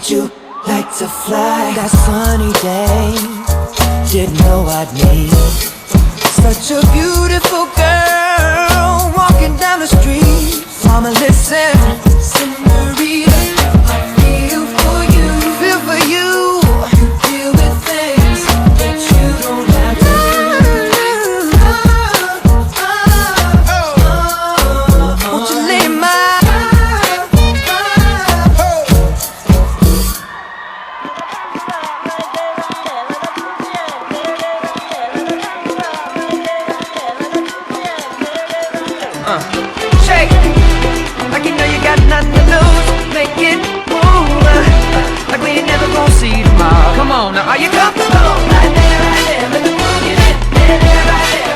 Would you like to fly? That sunny day, didn't know I'd meet such a beautiful girl walking down the street. Mama, listen, senorita, I feel for you. Feel for you. You deal with things that you don't have to do. Won't you lay my shake like you know you got nothing to lose. Make it move like we ain't never gonna see tomorrow. Come on now, are you comfortable? Right there, let the moon get it. There, right there.